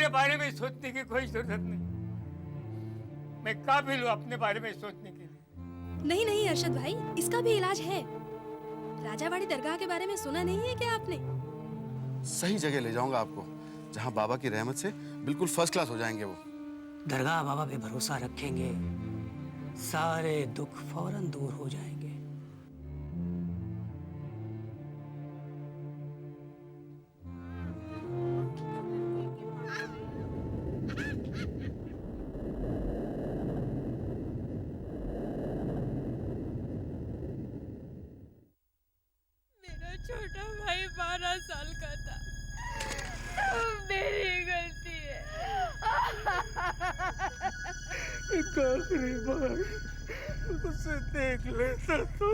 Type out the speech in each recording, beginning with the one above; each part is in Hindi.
मेरे बारे में सोचने की कोई जरूरत नहीं। मैं काबिल हूँ अपने बारे में सोचने के लिए। नहीं नहीं अरशद भाई, इसका भी इलाज है। राजावाड़ी दरगाह के बारे में सुना नहीं है क्या आपने? सही जगह ले जाऊंगा आपको, जहां बाबा की रहमत से बिल्कुल फर्स्ट क्लास हो जाएंगे वो। दरगाह बाबा पे भरोसा रखेंगे, सारे दुख फौरन दूर हो जाएंगे। मेरा छोटा भाई 12 साल का था, सब मेरी गलती है। एक आखिरी बार उसे देख लेता तो।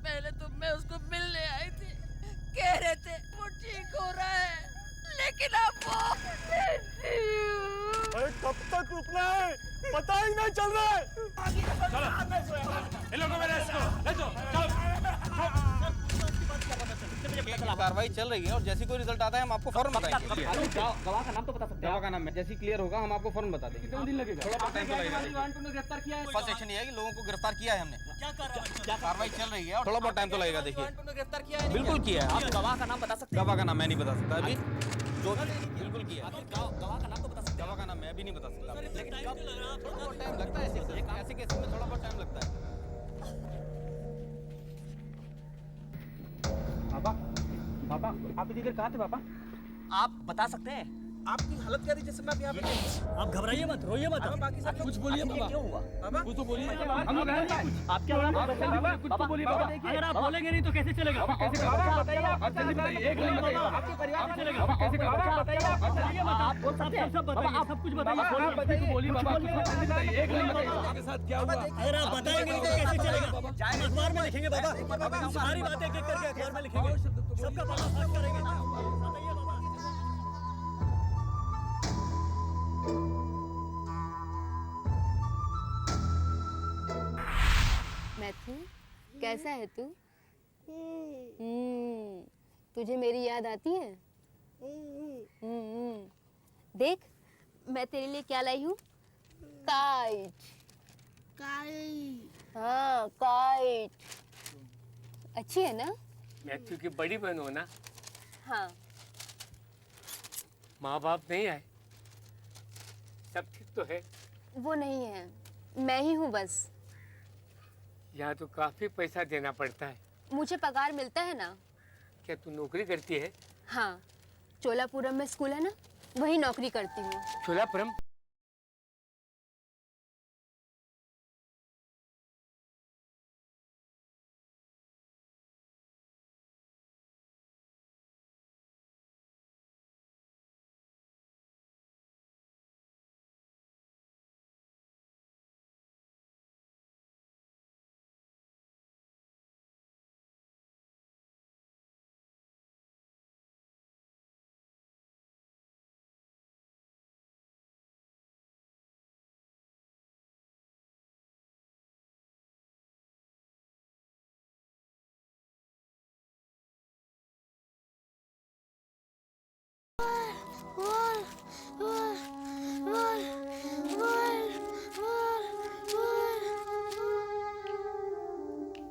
पहले तो मैं उसको मिलने आई थी, कह रहे थे वो ठीक हो रहा है, लेकिन अब वो अरे कब तक रुकना है, पता ही नहीं चल रहा है। इन लोगों को मेरे इसको ले जाओ, चलो। कार्रवाई चल रही है और जैसी कोई रिजल्ट आता है हम आपको फौरन बताएंगे। गवाह का नाम तो बता सकते हैं? गवाह का नाम है, जैसी क्लियर होगा हम आपको फौरन बता देंगे। कितना दिन लगेगा? थोड़ा बहुत टाइम तो लगेगा। गिरफ्तार किया है। फर्स्ट एक्शन ये है कि लोगों को गिरफ्तार किया है हमने। क्या कार्रवाई चल रही है और थोड़ा बहुत टाइम तो लगेगा। देखिए गिरफ्तार किया है? बिल्कुल किया है। आप गवाह का नाम बता सकते हैं? गवाह का नाम मैं नहीं बता सकता अभी, जो बिल्कुल किया है। गवाह का नाम तो बता सकते हैं? गवाह का नाम मैं भी नहीं बता सकता, लेकिन थोड़ा बहुत टाइम लगता है। ऐसे केस में थोड़ा बहुत टाइम लगता है। पापा आप इधर कहाँ थे पापा? आप बता सकते हैं आपकी हालत क्या थी जिस समय आप यहाँ पे? आप घबराइए मत, रोइए मत, बाकी सब कुछ बोलिए बाबा। क्यों हुआ पापा? कुछ तो बोलिए। हम लोग आप क्या कुछ तो बोलिए पापा। अगर आप बोलेंगे नहीं तो कैसे चलेगा? कैसे बताइए आप जल्दी बताइए। एक लाइन बताइए आपके परिवार में चलेगा कैसे बताइए आप बोल सकते हैं? सब बताइए, सब कुछ बताइए। बताइए बोलिए बाबा, जल्दी बताइए। एक लाइन बताइए आपके साथ क्या हुआ। अगर आप बताएंगे नहीं तो कैसे चलेगा? अखबार में लिखेंगे बाबा, सारी बातें एक एक करके अखबार में लिखेंगे, सबका पर्दाफाश करेंगे। बताइए बाबा। मैथ्यू, कैसा है तू? तुझे मेरी याद आती है? देख, मैं तेरे लिए क्या लाई हूँ? काइट। हाँ, काइट। अच्छी है ना? मैथ्यू की बड़ी बहन हो ना? हाँ। माँ बाप नहीं आए? सब ठीक तो है? वो नहीं है, मैं ही हूँ बस। यहाँ तो काफी पैसा देना पड़ता है। मुझे पगार मिलता है ना। क्या तू नौकरी करती है? हाँ, चोलापुरम में स्कूल है ना, वही नौकरी करती हूँ। चोलापुरम?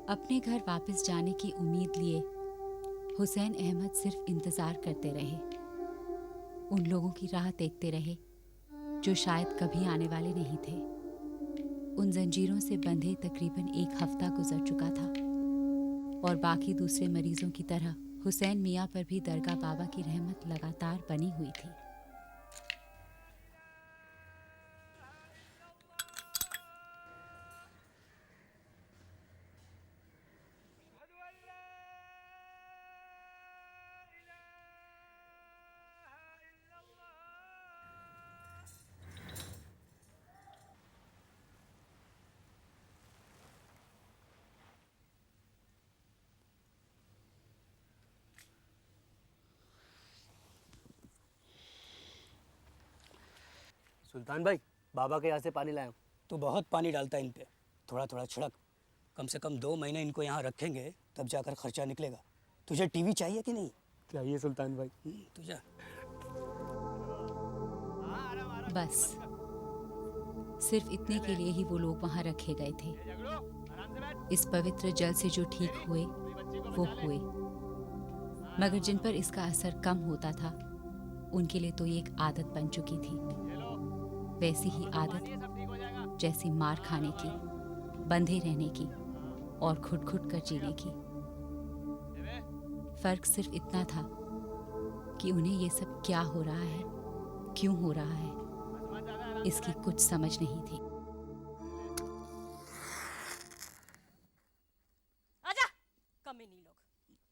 अपने घर वापस जाने की उम्मीद लिए हुसैन अहमद सिर्फ इंतज़ार करते रहे। उन लोगों की राह देखते रहे जो शायद कभी आने वाले नहीं थे। उन जंजीरों से बंधे तकरीबन 1 हफ्ता गुजर चुका था और बाकी दूसरे मरीजों की तरह हुसैन मियाँ पर भी दरगाह बाबा की रहमत लगातार बनी हुई थी। सुल्तान भाई, बाबा के यहाँ से पानी लाया हूँ। तो बहुत पानी डालता है इन पे, थोड़ा थोड़ा छिड़क। कम से कम 2 महीने इनको यहाँ रखेंगे तब जाकर खर्चा निकलेगा। तुझे टीवी चाहिए कि नहीं? चाहिए सुल्तान भाई। तुझे बस सिर्फ इतने के लिए ही वो लोग वहां रखे गए थे। इस पवित्र जल से जो ठीक हुए वो हुए, मगर जिन पर इसका असर कम होता था उनके लिए तो ये एक आदत बन चुकी थी। वैसी ही आदत जैसी मार खाने की, बंधे रहने की और घुट घुट कर जीने की। फर्क सिर्फ इतना था कि उन्हें ये सब क्या हो रहा है, क्यों हो रहा है, इसकी कुछ समझ नहीं थी। आजा, कमीनी लोग,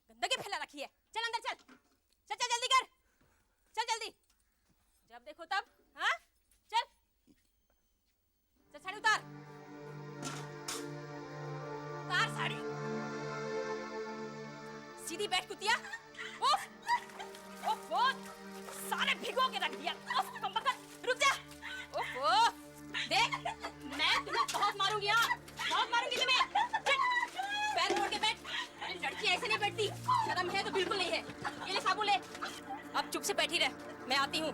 गंदगी फैला रखी है। चल अंदर चल, चल चल जल्दी कर, चल जल्दी। जब देखो तब, हाँ? चल, चल साड़ी उतार, उतार साड़ी। सीधी बैठ कुतिया। उफ, उफ, सारे भिगो के रख दिया। उफ, कमबख्त, रुक जा। उफ, देख, मैं तुम्हें बहुत मारूंगी, हाँ, बहुत मारूंगी तुम्हें। पैर मोड़ के बैठ। अरे लड़की ऐसे नहीं बैठती, शर्म है तो बिल्कुल नहीं है। ये ले साबुन ले। अब चुप से बैठी रह, मैं आती हूँ।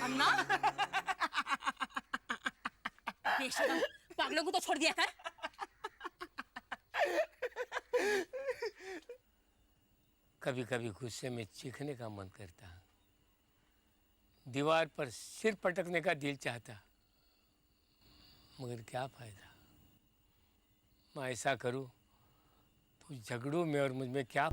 अन्ना, बेशरम, पागलों को तो छोड़ दिया कर। कभी कभी गुस्से में चीखने का मन करता, दीवार पर सिर पटकने का दिल चाहता, मगर क्या फायदा। मैं ऐसा करूं तो झगड़ों में और मुझ में क्या।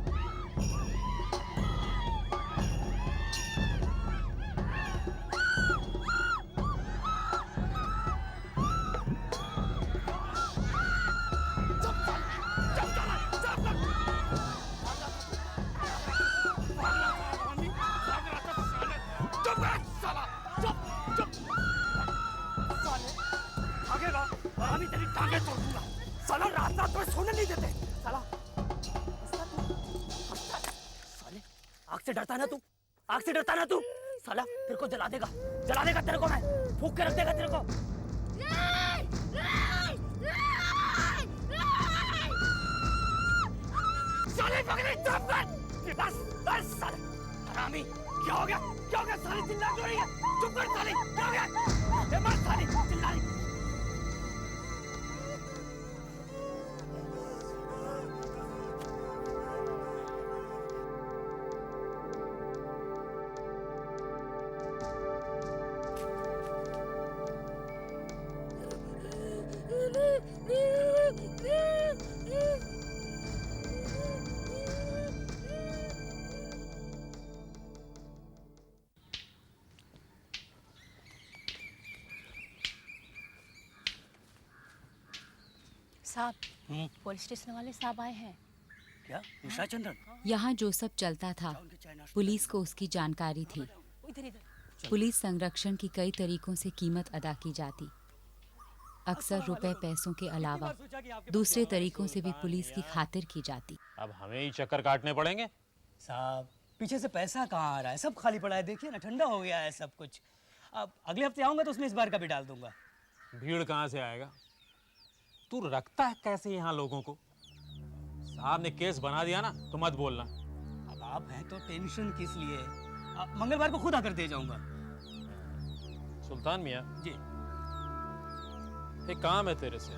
आग से डरता ना तू, आग से डरता ना तू। साला तेरे को जला देगा तेरे को मैं, फूंक के रख देगा तेरे को। साले पकड़े, चुप कर। बस साले हरामी। क्या हो गया साले, चिल्ला क्यों रही है? चुप कर साले, क्या हो गया? ये मत साले चिल्ला रही। साहब, पुलिस स्टेशन वाले साहब आए हैं। क्या निशा चंद्रन? यहाँ जो सब चलता था पुलिस को उसकी जानकारी थी। इधर इधर। पुलिस संरक्षण की कई तरीकों से कीमत अदा की जाती। अक्सर रुपए पैसों के अलावा दूसरे तरीकों से भी पुलिस की खातिर की जाती। अब हमें ही चक्कर काटने पड़ेंगे। साहब पीछे से पैसा कहाँ आ रहा है, सब खाली पड़ा है, देखिए ना, ठंडा हो गया है सब कुछ। अब अगले हफ्ते आऊंगा तो उसमें इस बार का भी डाल दूंगा। भीड़ कहाँ से आएगा? तू रखता है कैसे यहाँ लोगों को? साहब ने केस बना दिया ना तो मत बोलना। अब आप हैं तो टेंशन किस लिए? मंगलवार को खुद आकर दे जाऊंगा। सुल्तान मियाँ जी, एक काम है तेरे से।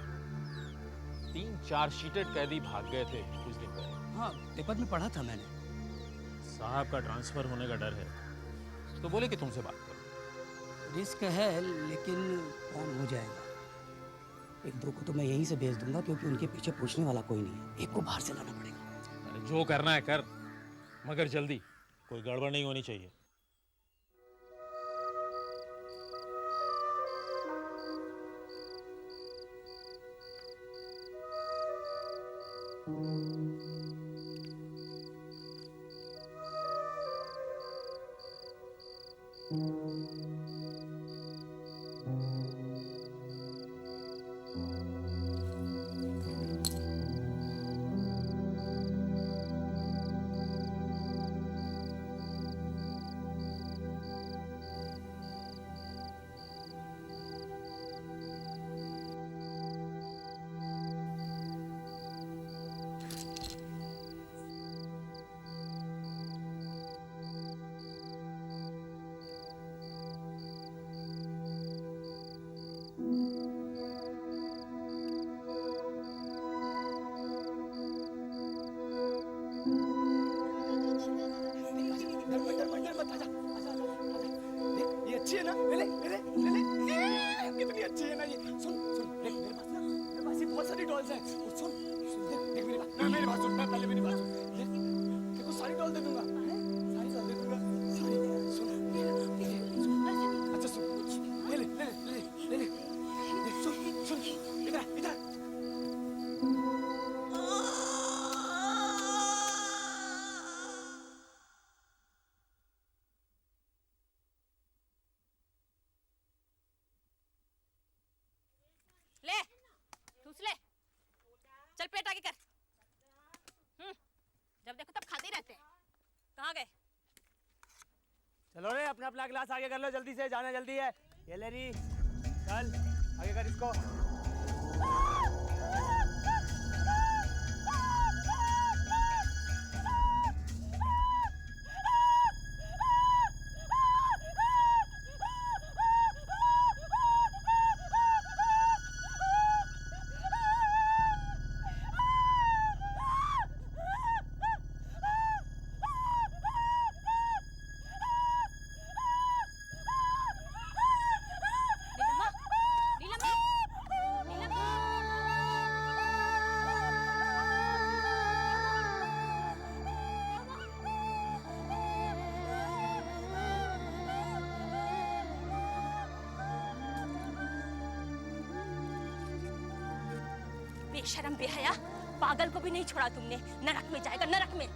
3-4 शीटेड कैदी भाग गए थे कुछ दिन पहले। हाँ पेपर में पढ़ा था मैंने। साहब का ट्रांसफर होने का डर है तो बोले कि तुमसे बात करो। रिस्क है लेकिन कौन हो जाएगा। 1-2 को तो मैं यहीं से भेज दूंगा क्योंकि उनके पीछे पूछने वाला कोई नहीं है। एक को बाहर से लाना पड़ेगा। अरे जो करना है कर, मगर जल्दी, कोई गड़बड़ नहीं होनी चाहिए। कितनी अच्छी है ना ये। सुन सुन देख मेरे पास ना, मेरे पास ये बहुत सारी डॉल्स हैं। और सुन सुन देख मेरी बात, मेरी बात सुन, मैं पहले मेरी बात सुन। देखो सारी डॉल दे दूंगा, सारी डॉल दे दूंगा, सारी सुन। अच्छा सुन, ले ले ले ले ले ले ले, सुन सुन, इधर इधर। ले ठूस ले, चल पेट आगे कर। जब देखो तब खाते ही रहते हैं। कहाँ गए? चलो रे, अपना अपना गिलास आगे कर लो, जल्दी से, जाना जल्दी है। ये ले रही, चल आगे कर इसको। नीलम्मा, नीलम्मा, बेशरम बेहया, पागल को भी नहीं छोड़ा तुमने। नरक में जाएगा, नरक में।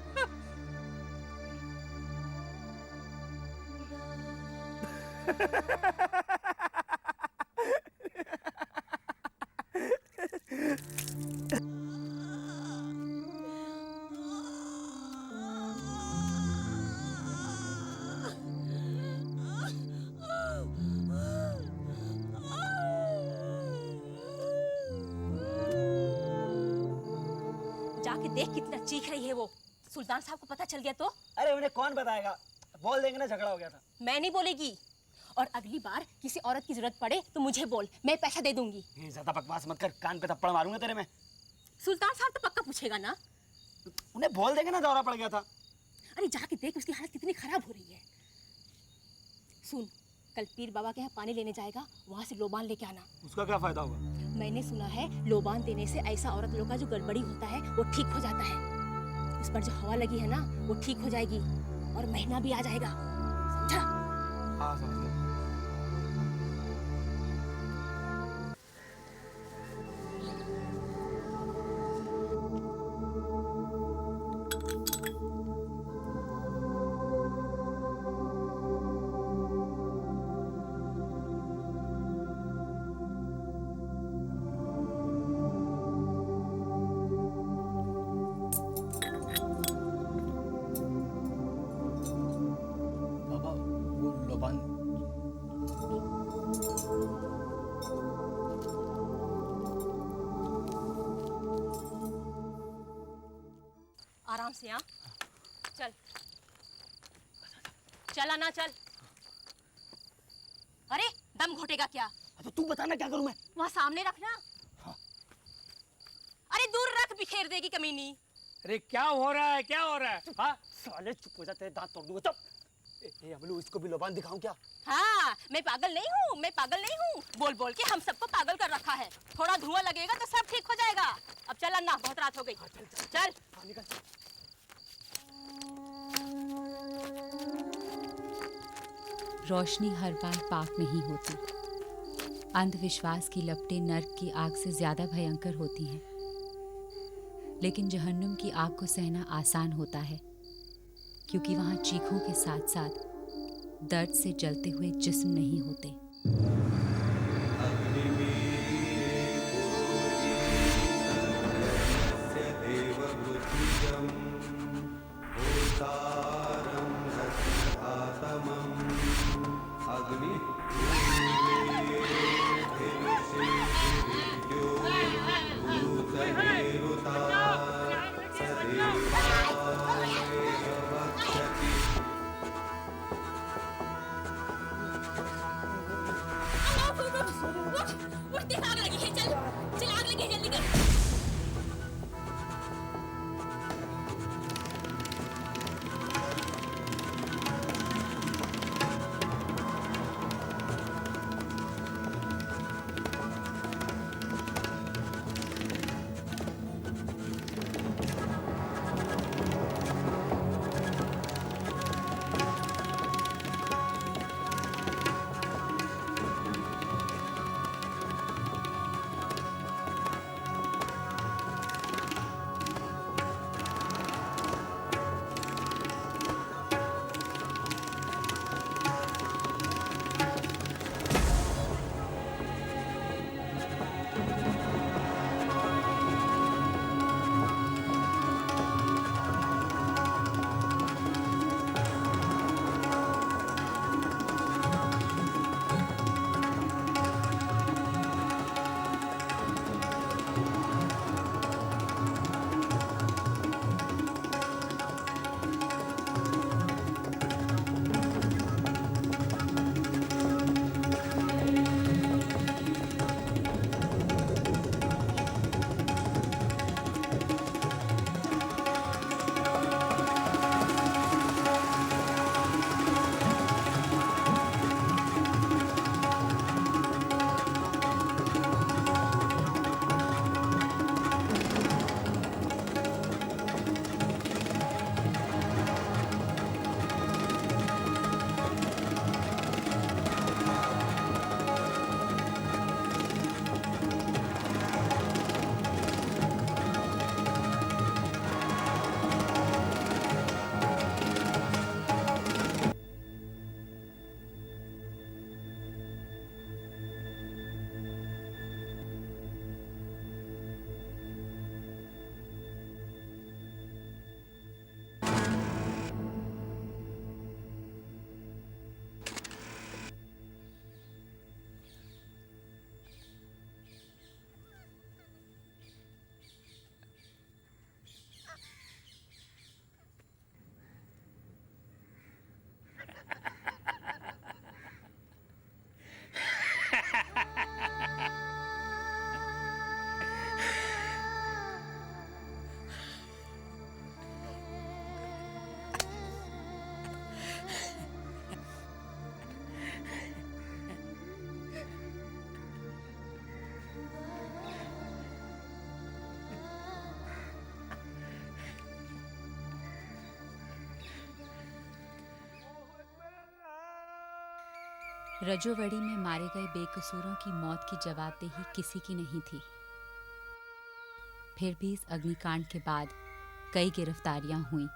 जाके देख कितना चीख रही है वो। सुल्तान साहब को पता चल गया तो? अरे उन्हें कौन बताएगा, बोल देंगे ना झगड़ा हो गया था। मैं नहीं बोलेगी, और अगली बार किसी औरत की जरूरत पड़े तो मुझे बोल, मैं पैसा दे दूंगी। ये ज्यादा बकवास मत कर, कान पे थप्पड़ मारूंगा तेरे में। सुल्तान साहब तो पक्का पूछेगा ना। उन्हें बोल देंगे ना दौरा पड़ गया था। अरे जाके देख उसकी हालत कितनी खराब हो रही है। सुन, कल पीर बाबा के यहाँ पानी लेने जाएगा, वहाँ से लोबान लेके आना। उसका क्या फायदा होगा? मैंने सुना है लोबान देने से ऐसा औरत लोग का जो गड़बड़ी होता है वो ठीक हो जाता है। उस पर जो हवा लगी है ना वो ठीक हो जाएगी और महीना भी आ जाएगा। समझा? हाँ समझ गया। आराम से। हाँ चल, चला ना चल। अरे दम घोटेगा क्या? तो तू बताना क्या करूं मैं? वहाँ सामने रखना। हाँ। अरे दूर रख, बिखेर देगी कमीनी। अरे क्या हो रहा है, क्या हो रहा है? हाँ साले चुप हो जा, तेरे दांत तोड़ दूंगा। चुप। ए अमलू, इसको भी लोबान दिखाऊं क्या? हाँ, मैं पागल नहीं हूँ, मैं पागल नहीं हूँ। बोल बोल के हम सबको पागल कर रखा है। थोड़ा धुआं लगेगा तो सब ठीक हो जाएगा। अब चल अन्ना, बहुत रात हो गई। हाँ, चल चल चल। हाँ, निकल। रोशनी हर बार पाक नहीं होती। अंधविश्वास की लपटें नर्क की आग से ज्यादा भयंकर होती हैं, लेकिन जहन्नुम की आग को सहना आसान होता है, क्योंकि वहां चीखों के साथ साथ दर्द से जलते हुए जिस्म नहीं होते। आग लगी है, चल चल, आग लगी है, जल्दी कर। रजोवड़ी में मारे गए बेकसूरों की मौत की जवाबदेही किसी की नहीं थी। फिर भी इस अग्निकांड के बाद कई गिरफ्तारियां हुई,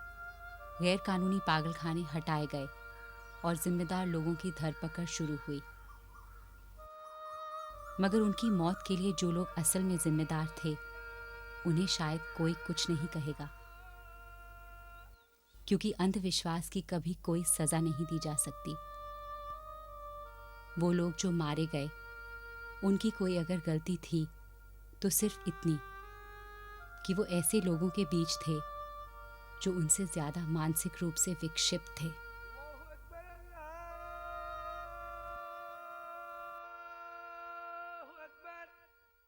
गैर कानूनी पागलखाने हटाए गए और जिम्मेदार लोगों की धरपकड़ शुरू हुई। मगर उनकी मौत के लिए जो लोग असल में जिम्मेदार थे, उन्हें शायद कोई कुछ नहीं कहेगा, क्योंकि अंधविश्वास की कभी कोई सजा नहीं दी जा सकती। वो लोग जो मारे गए, उनकी कोई अगर गलती थी तो सिर्फ इतनी कि वो ऐसे लोगों के बीच थे जो उनसे ज्यादा मानसिक रूप से विक्षिप्त थे।